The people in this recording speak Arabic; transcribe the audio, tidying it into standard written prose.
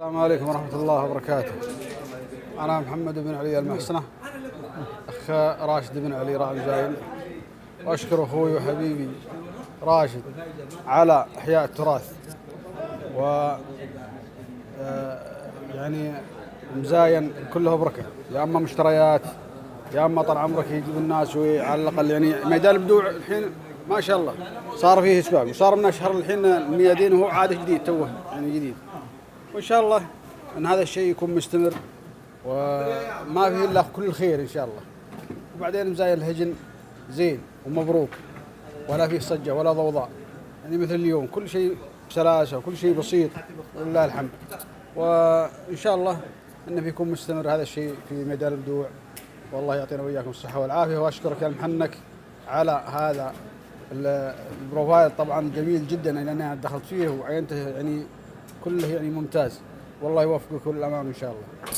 السلام عليكم ورحمة الله وبركاته. أنا محمد بن علي المحسنة، أخ راشد بن علي راعي الجاين، وأشكر أخوي وحبيبي راشد على إحياء التراث و يعني مزاين كله بركة، يا أما مشتريات يا أما طال عمرك يجيب الناس وعلى الأقل يعني ميدان البدوع الحين ما شاء الله صار فيه سباق وصار من أشهر الحين الميادين وهو عاد جديد توه يعني جديد، وإن شاء الله أن هذا الشيء يكون مستمر وما فيه إلا كل الخير إن شاء الله. وبعدين مزايا الهجن زين ومبروك، ولا فيه صجة ولا ضوضاء، يعني مثل اليوم كل شيء بسلاسة وكل شيء بسيط ولله الحمد. وإن شاء الله أنه بيكون مستمر هذا الشيء في ميدان البدوع، والله يعطينا وإياكم الصحة والعافية. وأشكرك يا المحنك على هذا البروفايل، طبعا جميل جدا لأن أنا دخلت فيه وعينته يعني كله يعني ممتاز، والله يوفقك كل الأمام إن شاء الله.